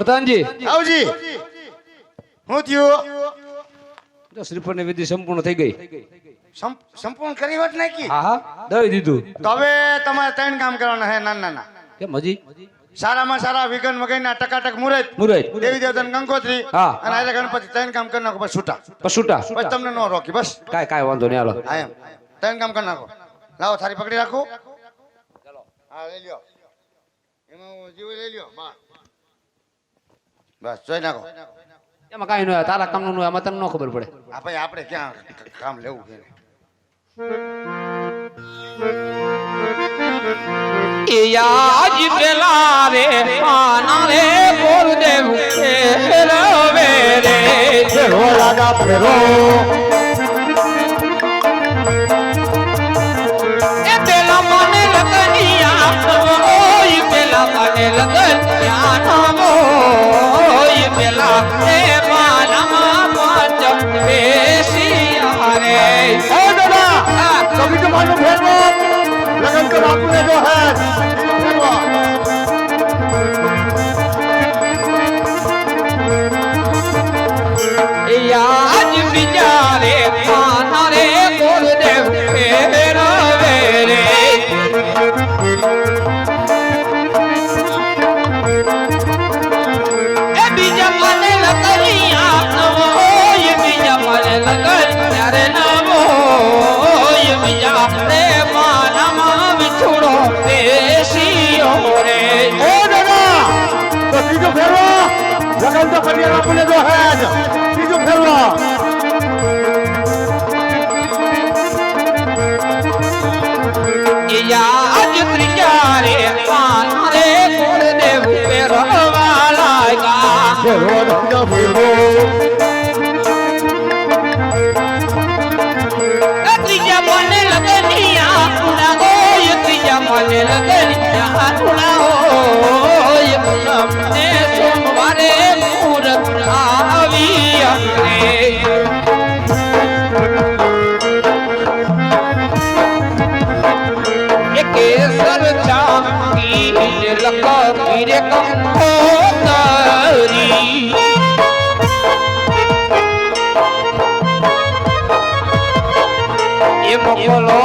પ્રધાનજી આવજી હું થયું તો શ્રીફળની વિધિ સંપૂર્ણ થઈ ગઈ. સંપૂર્ણ કરી વાત નાખી. હા હા દઈ દીધું. તો હવે તમારે 3 કામ કરવાના હે નાના નાના. કેમ હજી? સારામાં સારા વિઘન વગરના ટકાટક મુરત મુરત દેવી દેવતાને કંકોત્રી હા. અને આરે ગણપતિ 3 કામ કરી નાખો બસ છૂટા. પશુટા બસ તમને નો રોકી બસ. કાંઈ વાંધો નહીં હાલો. હા એમ 3 કામ કરી નાખો. લાવો થારી પકડી રાખો. હા લઈ લ્યો. એમાં જીવ લઈ લ્યો બસ જોઈ નાખો. એમાં કાંઈ ન હોય તારા કામનું ન હોય આમાં તને ન ખબર પડે. આ ભાઈ આપણે ક્યાં કામ લેવું છે એ આજ પેલા રે આના રે ગુરુદેવ રવે રે ફેરો રાજા ફેરો એ પેલા મને લગનિયા ઓય પેલા મને લગનિયા ઓય પેલા એ માનામાં પાંચ બેસિયા રે ઓ દાદા કભી તો માનો ફેરવો લગન તો બાપુને જો હે ફેરવો આજ બિચારે આના રે ગુરુદેવ રવે રે એ બીજા મને લગનિયા ઓય બીજા મને લગન ત્યારે નવો ઓય બીજા રે માનામાં વિછોડો બેસિયો રે ઓ દાદા તો ત્રીજો ફેરવો લગન તો કરિયર બાપુને જો હે ત્રીજો ફેરવો આજ ત્રીજા રે આના રે ગુરુદેવ રવા લાગ્યા ફેરવો રાજા ફેરવો ત્રીજા મને લગનિયા પુના ઓય ત્રીજા મને લગનિયા પુના ઓય ને સોમવારે મુહૂર્ત આવી રે કેસર ચાંકી લખી રે કંકોતરી એ મોકલો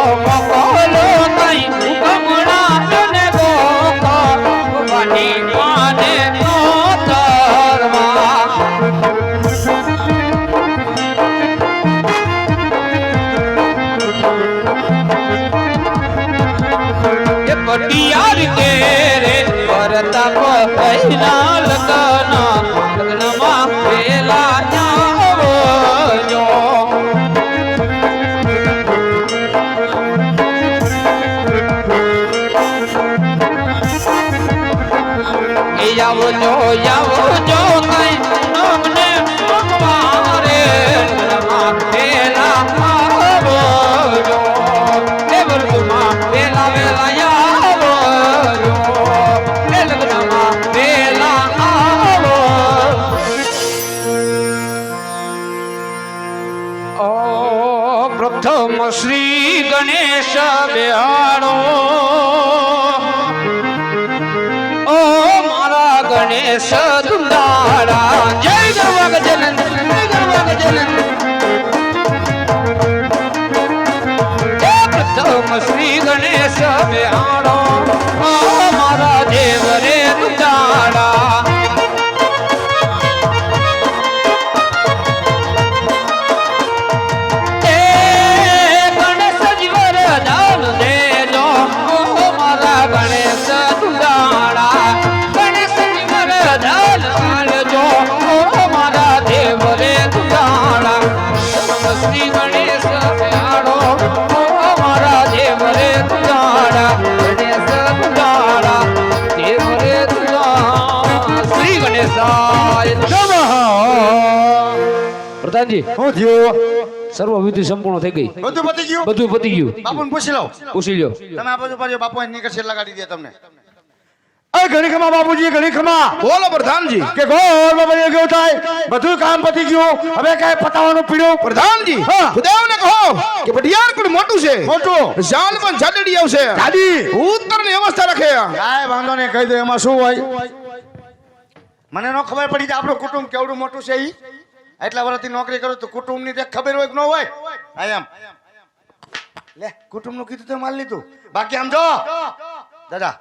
કઈ ગમણા ને ગોકો બની માને નોતરવા એ પટિયાર કે રે પરતાપ પહેલા લગ્નમાં પેલા જાવો જો આવો જો કઈ અમને ભગવારે લગ્નમાં પેલા આવો જો એ લગ્નમાં પેલા વેલા આવો જો એ લગ્નમાં પેલા આવો ઓ પ્રથમ શ્રી ગણેશ બેહાડો ઓ મારા ગણેશ દુંદાળા જય ગરવા ગજનન જય ગરવા ગજનન એ પ્રથમ શ્રી ગણેશ બેહાડો ઓ મારા દેવ રે દુંદાળા એ ગણેશ જીવર દાન દેજો ઓ મારા ગણેશ દુંદાળા ગણેશ જીવર દાન આલજો ઓ મારા દેવ રે દુંદાળા શ્રી ગણેશ બેહાડો ઓ મારા દેવ રે દુંદાળા ગણેશ દુંદાળા દેવ રે દુંદાળા શ્રી ગણેશાય નમઃ. પ્રધાનજી હું થયું સર્વ વિધિ સંપૂર્ણ થઈ ગઈ. બધું પતી ગયું બધું પતી ગયું. બાપુને પૂછી લઉં પૂછી લ્યો. તમે આ બાજુ પાડ્યો બાપુ અહીં નીકળશે લગાડી દે તમને અરે ઘણી ખમા બાપુજી ઘણી ખમા બોલો પ્રધાનજી. કે ગોળ માં બની ગયું થાય બધું કામ પતી ગયું હવે કાંઈ પતાવાનું પીડ્યું પ્રધાનજી હા. ખુદાવને કહો કે ભટિયાર કોઈ મોટું છે મોટું જાન પણ જાડડી આવશે દાદી ઉત્તરની વ્યવસ્થા રાખે કાંઈ વાંધો નહીં કહી દે એમાં શું હોય મને ન ખબર પડી કે આપણું કુટુંબ કેવડું મોટું છે ઈ એટલા વર્ષથી નોકરી કરું તો કુટુંબની તે ખબર હોય કે ન હોય આ એમ લે કુટુંબનું કીધું તો માલ લીધું બાકી આમ જો દાદા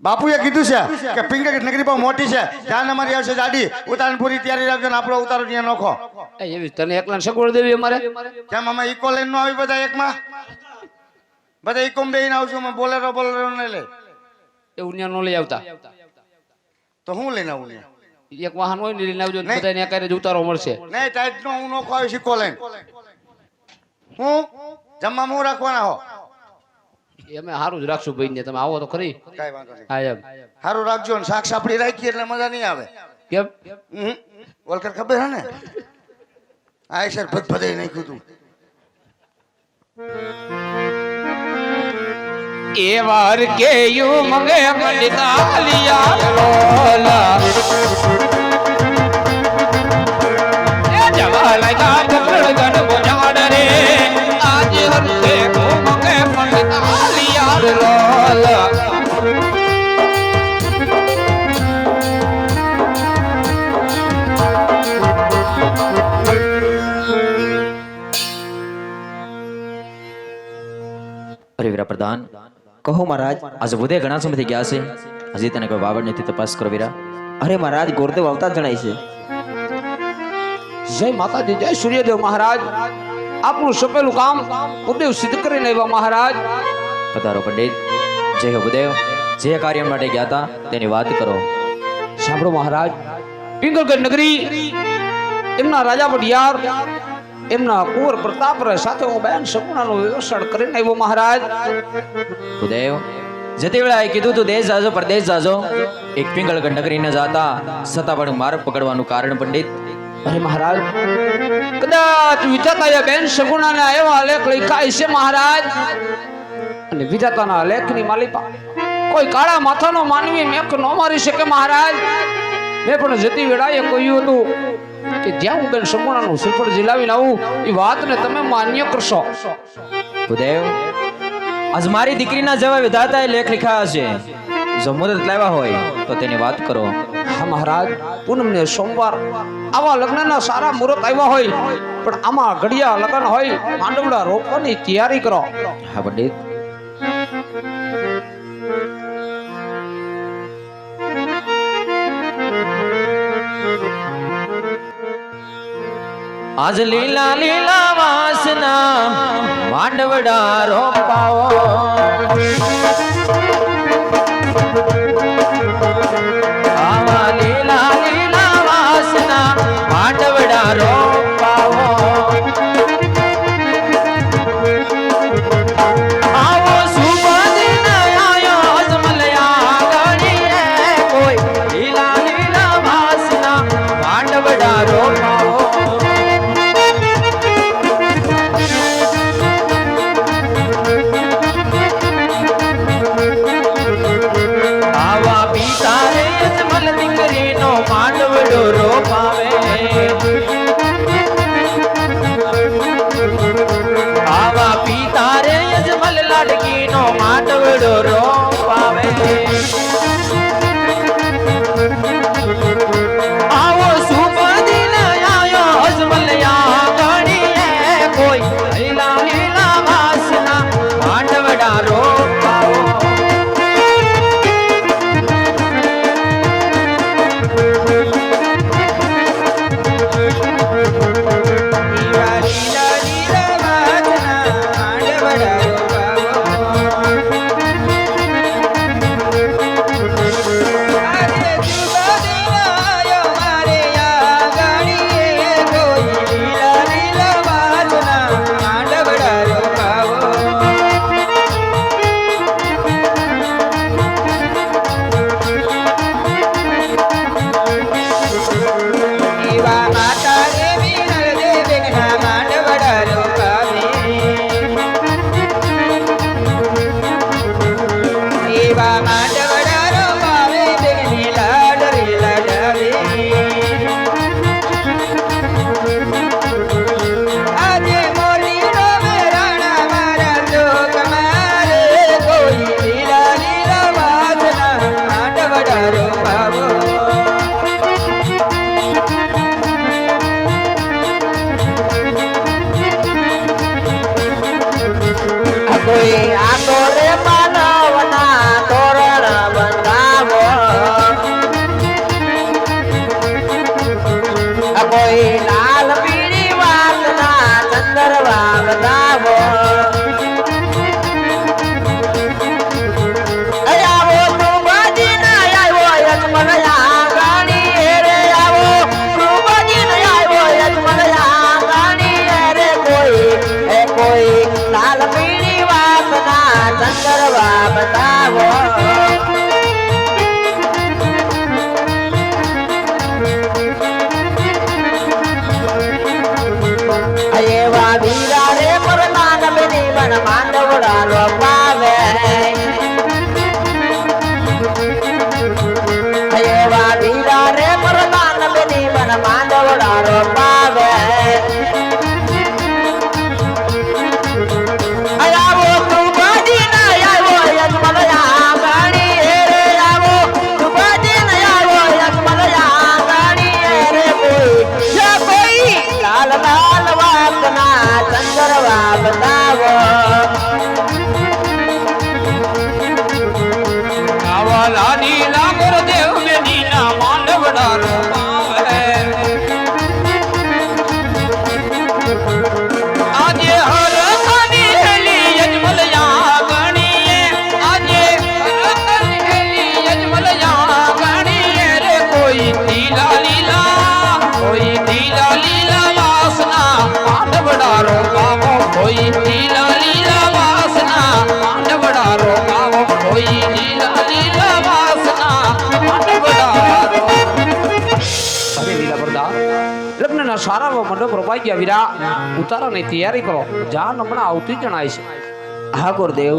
બાપુએ કીધું છે કે પિંગળ નગરી બહુ મોટી છે જાન અમારી આવશે જાડી ઉતારણ પૂરી તૈયારી રાખજો ને આપણો ઉતારો ત્યાં નોખો એ એવી તને એકલા સગવડ દેવી અમારે કેમ અમે ઇકો લઈને નો આવી બધા એકમાં બધા ઇકોમ બેહીને આવશું અમે બોલેરો ને લે એવું ત્યાં નો લઈ આવતા તો હું લઈને આવું ને એક વાહન હોય ને લઈને આવજો નહીં. બધા ને જ ઉતારો મળશે નહીં ટાઈટ નો હું નોખો આવી ઇકો લઈને હું જમવા હું રાખવાના હો એ અમે સારું જ રાખશું ભાઈ ને તમે આવો તો ખરી કઈ વાંધો નહીં હા એમ સારું રાખજો ને શાક સાપડી રાખીએ એટલે મજા નહીં આવે કેમ વલકર ખબર હે ને આ સર ભદભદાઈ નાખ્યું તું એ વાર કે યુ મંગે મંડિતાલિયા લોલા એ જવા લાગા કપડ ગણ બોજાડ રે આજ હરતે કો મંગે મંડિતાલિયા લોલા અરે વીરા પ્રધાન કહો મહારાજ આજે બુધે ઘણા સમયથી ગયા છે હજી તને કોઈ વાવડ નથી તપાસ કરો વીરા અરે મહારાજ ગોરદેવ આવતા જ જણાય છે જય માતાજી જય સૂર્યદેવ મહારાજ આપણું સપેલું કામ ઉદેવ સિદ્ધ કરીને આવ્યા મહારાજ પધારો પંડિત જય હો બુદેવ જે કાર્ય માટે ગયા હતા તેની વાત કરો સાંભળો મહારાજ પિંગલગઢ નગરી એમના રાજા વડિયાર એમના કુંવર પ્રતાપ સાથે હું બેન સગુણાનો વ્યવસાય કરીને આવ્યો મહારાજ બુદેવ જતી વેળાએ કીધું તું દેશ જાજો પરદેશ જાજો એક પિંગળગઢ નગરી ન જાતા છતાં પણ માર્ગ પકડવાનું કારણ પંડિત અરે મહારાજ કદાચ વિધાતા બેન સગુણાના એવા લેખ લખાય છે મહારાજ અને વિધાતાના લેખની માલિકા કોઈ કાળા માથાનો માનવી મેખ ન મારી શકે મહારાજ મેં પણ જતી વેળાએ કહ્યું હતું કે જ્યાં હું બેન સગુણાનું શ્રીફળ ઝીલાવીને આવું એ વાતને તમે માન્ય કરશો બુદેવ આજ મારી દીકરીના જેવા વિધાતાએ લેખ લખ્યા હશે જો મુદત લાવ્યા હોય તો તેની વાત કરો હા મહારાજ પૂનમને સોમવાર આવા લગ્નના સારા મુહૂર્ત આવ્યા હોય પણ આમાં ઘડિયા લગ્ન હોય માંડવડા રોપવાની તૈયારી કરો હા પંડિત આજ લીલા લીલા વાસના માંડવડા રોપાવો આવા લીલા લીલા વાસના માંડવડા રોપાવો આવો શુભ દિન આયો અજમલયા ગણીએ કોઈ લીલા લીલા વાસના માંડવડા રોપાવો આવા પિતા રે અજમલ દીકરીનો માંડવડો રોપાવે આવા પિતા રે અજમલ લાડકીનો માંડવડો રોપાવે આવો શુભ દિન આયો અજમલયા ગણીએ કોઈ લીલા લીલા વાસના માંડવડા રોપાવો માંડવડા બતાવો આવો તું બાજી ના આવ્યો યજમન આંગણી રે આવો તું બાજી ના આવ્યો યજમન આંગણી રે કોઈ લાલ પીળી વાતના ચંદરવા બતાવો એવા વીરા રે પરમાન બની બન માંડવડા રો પાવે એવા વીરા રે પરમાન બની બન માંડવડા રો પાવે આવો તું બાજી ના આવ્યો યજમન આંગણી રે આવો તું બાજી ના આવ્યો યજમન આંગણી રે કોઈ લાલ લાલ વાતના ચંદરવા બતાવો આવા લાડી લાગર દેવ બેનીના માંડવડા રો પાવે આજે હરખની હેલી યજમલ યાગણીએ આજે હરખની હેલી યજમલ યાગણીએ રે કોઈ લીલા લીલા વાસના માંડવડા રો પાવો કોઈ લીલા લીલા વાસના માંડવડા રો પાવો કોઈ લીલા લીલા વાસના માંડવડા રો અરે વીરા પ્રદા લગ્નના સારા મંડપ રોપાઈ ગયા વીરા ઉતારાની તૈયારી કરો જાન હમણાં આવતી જણાય છે હા ગુરુદેવ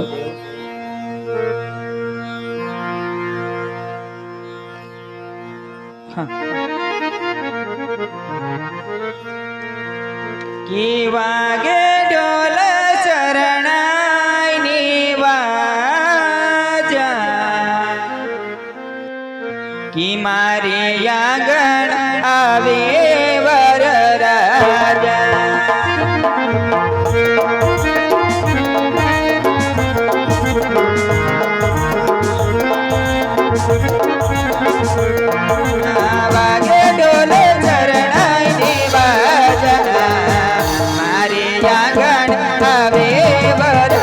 કી વાગે ઢોલ શરણાઈની વાજા કી મારી આંગણ આવે વર રાજા વાગે ઢોલ શરણાઈની વાજા મારી આંગણ આવે વર